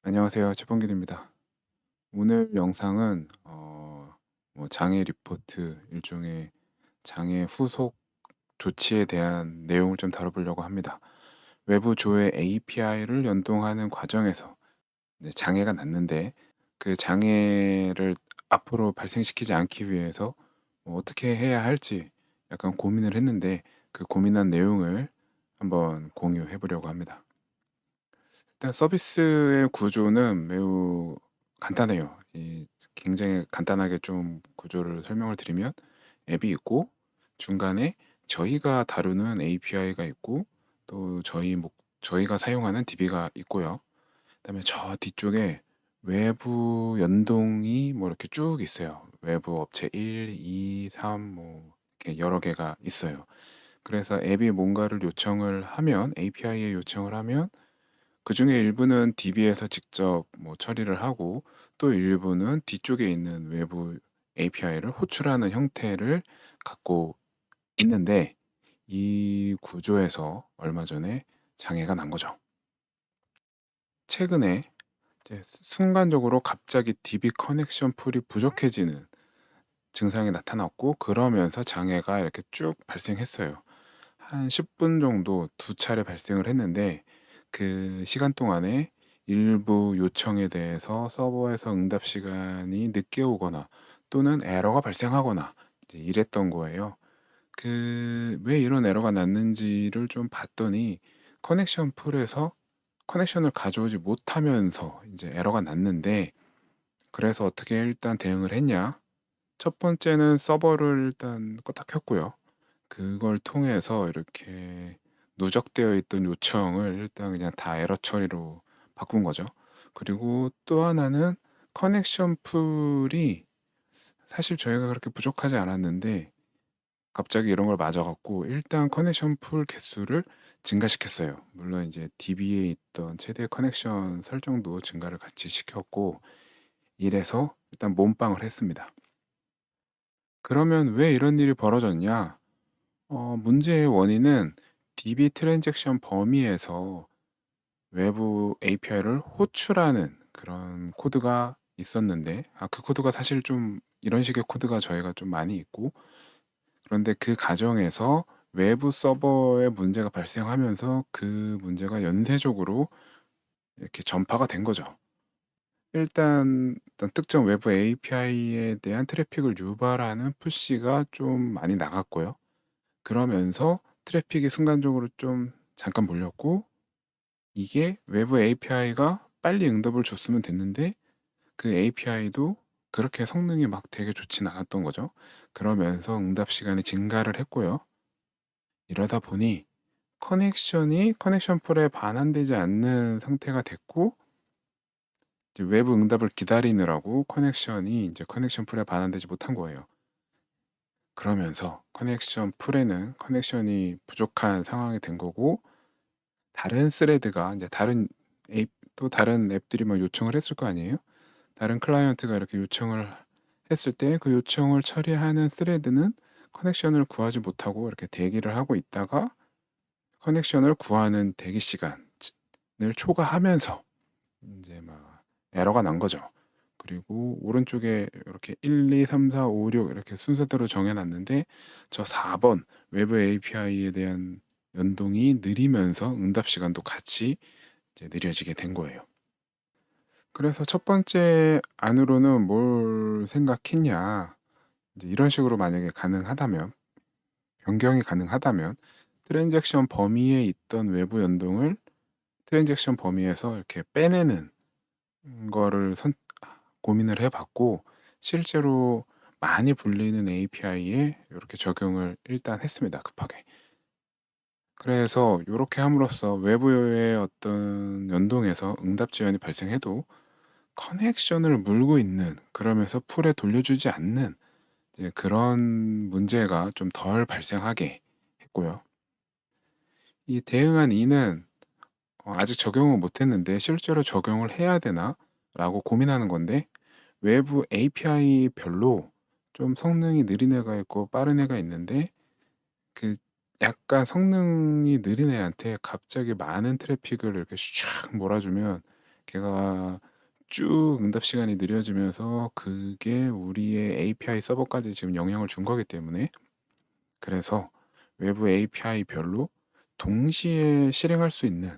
안녕하세요. 최범길입니다. 오늘 영상은 장애 리포트 일종의 장애 후속 조치에 대한 내용을 좀 다뤄보려고 합니다. 외부 조회 API를 연동하는 과정에서 장애가 났는데 그 장애를 앞으로 발생시키지 않기 위해서 어떻게 해야 할지 약간 고민을 했는데 그 고민한 내용을 한번 공유해 보려고 합니다. 일단 서비스의 구조는 매우 간단해요. 굉장히 간단하게 좀 구조를 설명을 드리면 앱이 있고 중간에 저희가 다루는 API가 있고 또 저희가 사용하는 DB가 있고요. 그다음에 저 뒤쪽에 외부 연동이 뭐 이렇게 쭉 있어요. 외부 업체 1, 2, 3 뭐 이렇게 여러 개가 있어요. 그래서 앱이 뭔가를 요청을 하면 API에 요청을 하면 그중에 일부는 DB에서 직접 뭐 처리를 하고 또 일부는 뒤쪽에 있는 외부 API를 호출하는 형태를 갖고 있는데 이 구조에서 얼마 전에 장애가 난 거죠. 최근에 이제 순간적으로 갑자기 DB 커넥션 풀이 부족해지는 증상이 나타났고 그러면서 장애가 이렇게 쭉 발생했어요. 한 10분 정도 두 차례 발생을 했는데 그 시간 동안에 일부 요청에 대해서 서버에서 응답 시간이 늦게 오거나 또는 에러가 발생하거나 이제 이랬던 거예요. 왜 이런 에러가 났는지를 좀 봤더니 커넥션 풀에서 커넥션을 가져오지 못하면서 이제 에러가 났는데 그래서 어떻게 일단 대응을 했냐? 첫 번째는 서버를 일단 껐다 켰고요. 그걸 통해서 이렇게 누적되어 있던 요청을 일단 그냥 다 에러 처리로 바꾼 거죠. 그리고 또 하나는 커넥션 풀이 사실 저희가 그렇게 부족하지 않았는데 갑자기 이런 걸 맞아 갖고 일단 커넥션 풀 개수를 증가시켰어요. 물론 이제 DB에 있던 최대 커넥션 설정도 증가를 같이 시켰고 이래서 일단 몸빵을 했습니다. 그러면 왜 이런 일이 벌어졌냐? 문제의 원인은 DB 트랜잭션 범위에서 외부 API를 호출하는 그런 코드가 있었는데, 그 코드가 사실 좀 이런 식의 코드가 저희가 좀 많이 있고, 그런데 그 과정에서 외부 서버에 문제가 발생하면서 그 문제가 연쇄적으로 이렇게 전파가 된 거죠. 일단 어떤 특정 외부 API에 대한 트래픽을 유발하는 푸시가 좀 많이 나갔고요. 그러면서 트래픽이 순간적으로 좀 잠깐 몰렸고 이게 외부 API가 빨리 응답을 줬으면 됐는데 그 API도 그렇게 성능이 막 되게 좋진 않았던 거죠. 그러면서 응답 시간이 증가를 했고요. 이러다 보니 커넥션 풀에 반환되지 않는 상태가 됐고 이제 외부 응답을 기다리느라고 커넥션이 이제 커넥션 풀에 반환되지 못한 거예요. 그러면서 커넥션 풀에는 커넥션이 부족한 상황이 된 거고 다른 스레드가 이제 다른 앱들이 막 요청을 했을 거 아니에요? 다른 클라이언트가 이렇게 요청을 했을 때 그 요청을 처리하는 스레드는 커넥션을 구하지 못하고 이렇게 대기를 하고 있다가 커넥션을 구하는 대기 시간을 초과하면서 이제 막 에러가 난 거죠. 그리고 오른쪽에 이렇게 1, 2, 3, 4, 5, 6 이렇게 순서대로 정해놨는데 저 4번 외부 API에 대한 연동이 느리면서 응답 시간도 같이 이제 느려지게 된 거예요. 그래서 첫 번째 안으로는 뭘 생각했냐. 이제 이런 식으로 만약에 가능하다면, 변경이 가능하다면, 트랜잭션 범위에 있던 외부 연동을 트랜잭션 범위에서 이렇게 빼내는 거를 고민을 해봤고, 실제로 많이 불리는 API에 이렇게 적용을 일단 했습니다. 급하게. 그래서 이렇게 함으로써 외부의 어떤 연동에서 응답 지연이 발생해도 커넥션을 물고 있는 그러면서 풀에 돌려주지 않는 이제 그런 문제가 좀 덜 발생하게 했고요. 이 대응한 이는 아직 적용을 못 했는데 실제로 적용을 해야 되나? 라고 고민하는 건데 외부 API 별로 좀 성능이 느린 애가 있고 빠른 애가 있는데 그 약간 성능이 느린 애한테 갑자기 많은 트래픽을 이렇게 슉 몰아주면 걔가 쭉 응답 시간이 느려지면서 그게 우리의 API 서버까지 지금 영향을 준 거기 때문에, 그래서 외부 API별로 동시에 실행할 수 있는,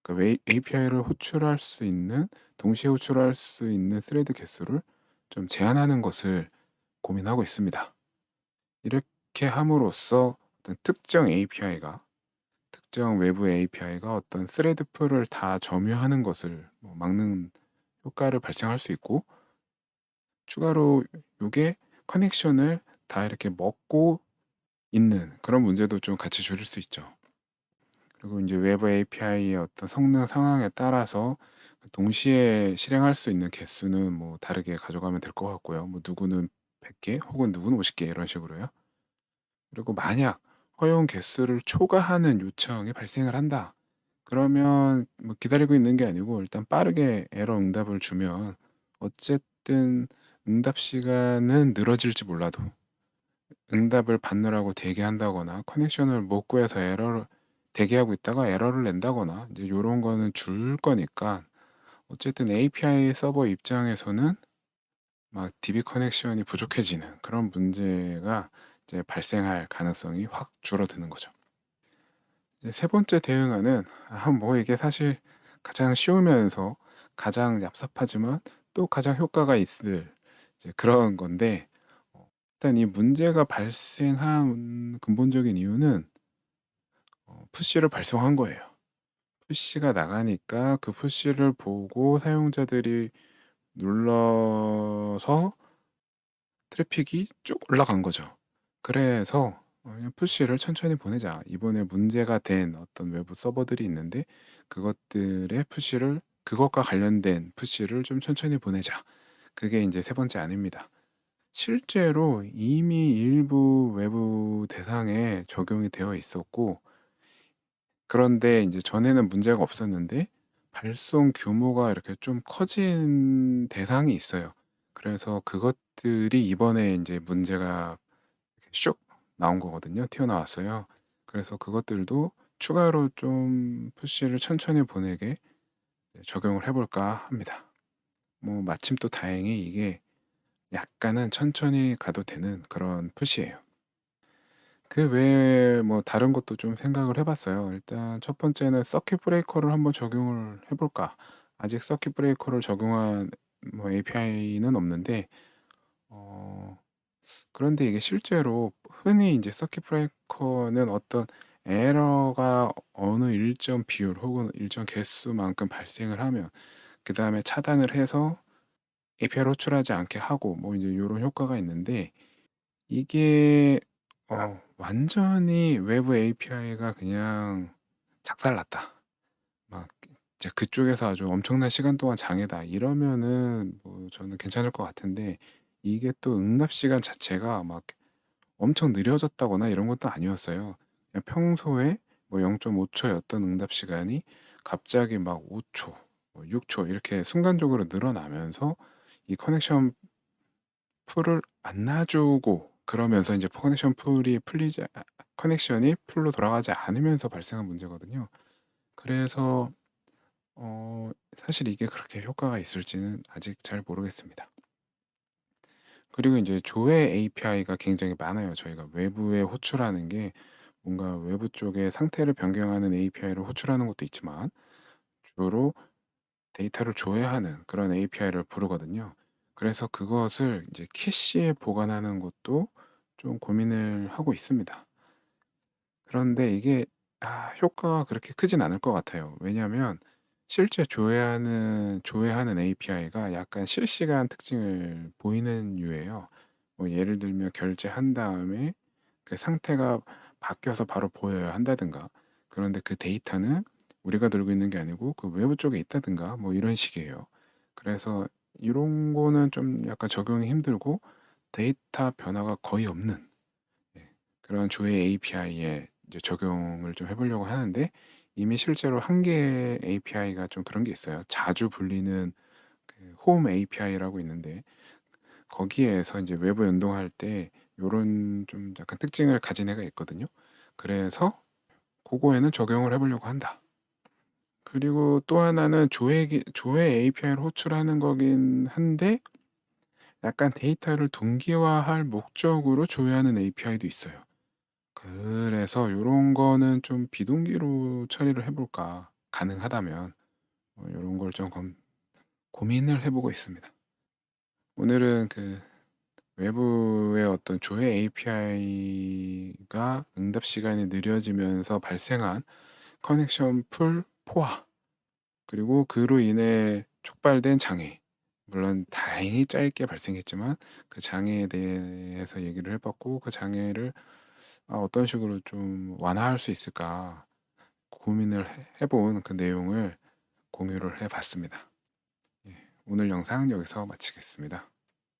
그러니까 API를 호출할 수 있는, 동시에 호출할 수 있는 스레드 개수를 좀 제한하는 것을 고민하고 있습니다. 이렇게 함으로써 어떤 특정 외부 API가 어떤 스레드 풀을 다 점유하는 것을 뭐 막는 효과를 발생할 수 있고, 추가로 요게 커넥션을 다 이렇게 먹고 있는 그런 문제도 좀 같이 줄일 수 있죠. 그리고 이제 외부 API의 어떤 성능 상황에 따라서 동시에 실행할 수 있는 개수는 뭐 다르게 가져가면 될 것 같고요. 뭐 누구는 100개 혹은 누구는 50개 이런 식으로요. 그리고 만약 허용 개수를 초과하는 요청이 발생을 한다. 그러면 뭐 기다리고 있는 게 아니고 일단 빠르게 에러 응답을 주면 어쨌든 응답 시간은 늘어질지 몰라도 응답을 받느라고 대기한다거나 커넥션을 못 구해서 에러를 대기하고 있다가 에러를 낸다거나 이제 요런 거는 줄 거니까, 어쨌든 API 서버 입장에서는 막 DB 커넥션이 부족해지는 그런 문제가 이제 발생할 가능성이 확 줄어드는 거죠. 이제 세 번째 대응안은 뭐 이게 사실 가장 쉬우면서 가장 얍삽하지만 또 가장 효과가 있을 이제 그런 건데, 일단 이 문제가 발생한 근본적인 이유는 푸시를 발송한 거예요. 푸시가 나가니까 그 푸시를 보고 사용자들이 눌러서 트래픽이 쭉 올라간 거죠. 그래서 그냥 푸시를 천천히 보내자. 이번에 문제가 된 어떤 외부 서버들이 있는데 그것들의 푸시를, 그것과 관련된 푸시를 좀 천천히 보내자. 그게 이제 세 번째 안입니다. 실제로 이미 일부 외부 대상에 적용이 되어 있었고, 그런데 이제 전에는 문제가 없었는데 발송 규모가 이렇게 좀 커진 대상이 있어요. 그래서 그것들이 이번에 이제 문제가 이렇게 슉 나온 거거든요. 튀어나왔어요. 그래서 그것들도 추가로 좀 푸시를 천천히 보내게 적용을 해볼까 합니다. 뭐 마침 또 다행히 이게 약간은 천천히 가도 되는 그런 푸시예요. 그 외에 뭐 다른 것도 좀 생각을 해봤어요. 일단 첫 번째는 서킷 브레이커를 한번 적용을 해볼까. 아직 서킷 브레이커를 적용한 뭐 API는 없는데, 어, 그런데 이게 실제로 흔히 이제 서킷 브레이커는 어떤 에러가 어느 일정 비율 혹은 일정 개수만큼 발생을 하면 그 다음에 차단을 해서 API를 호출하지 않게 하고 뭐 이제 이런 효과가 있는데, 이게 완전히 외부 API가 그냥 작살났다. 막 이제 그쪽에서 아주 엄청난 시간 동안 장애다. 이러면은 뭐 저는 괜찮을 것 같은데, 이게 또 응답 시간 자체가 막 엄청 느려졌다거나 이런 것도 아니었어요. 그냥 평소에 뭐 0.5초였던 응답 시간이 갑자기 막 5초, 뭐 6초 이렇게 순간적으로 늘어나면서 이 커넥션 풀을 안 놔주고, 그러면서 이제 커넥션이 풀로 돌아가지 않으면서 발생한 문제거든요. 그래서 사실 이게 그렇게 효과가 있을지는 아직 잘 모르겠습니다. 그리고 이제 조회 API가 굉장히 많아요. 저희가 외부에 호출하는 게 뭔가 외부 쪽에 상태를 변경하는 API를 호출하는 것도 있지만, 주로 데이터를 조회하는 그런 API를 부르거든요. 그래서 그것을 이제 캐시에 보관하는 것도 좀 고민을 하고 있습니다. 그런데 이게 효과가 그렇게 크진 않을 것 같아요. 왜냐하면 실제 조회하는 API가 약간 실시간 특징을 보이는 유예요. 뭐 예를 들면 결제한 다음에 그 상태가 바뀌어서 바로 보여야 한다든가, 그런데 그 데이터는 우리가 들고 있는 게 아니고 그 외부 쪽에 있다든가 뭐 이런 식이에요. 그래서 이런 거는 좀 약간 적용이 힘들고 데이터 변화가 거의 없는, 예, 그런 조회 API에 이제 적용을 좀 해보려고 하는데, 이미 실제로 한 개의 API가 좀 그런 게 있어요. 자주 불리는 그 홈 API라고 있는데 거기에서 이제 외부 연동할 때 요런 좀 약간 특징을 가진 애가 있거든요. 그래서 그거에는 적용을 해보려고 한다. 그리고 또 하나는 조회 API를 호출하는 거긴 한데 약간 데이터를 동기화할 목적으로 조회하는 API도 있어요. 그래서 요런 거는 좀 비동기로 처리를 해 볼까 가능하다면. 요런 걸 좀 고민을 해 보고 있습니다. 오늘은 그 외부의 어떤 조회 API가 응답 시간이 느려지면서 발생한 커넥션 풀 포화, 그리고 그로 인해 촉발된 장애, 물론 다행히 짧게 발생했지만 그 장애에 대해서 얘기를 해 봤고, 그 장애를 어떤 식으로 좀 완화할 수 있을까 고민을 해본 그 내용을 공유를 해 봤습니다. 예, 오늘 영상은 여기서 마치겠습니다.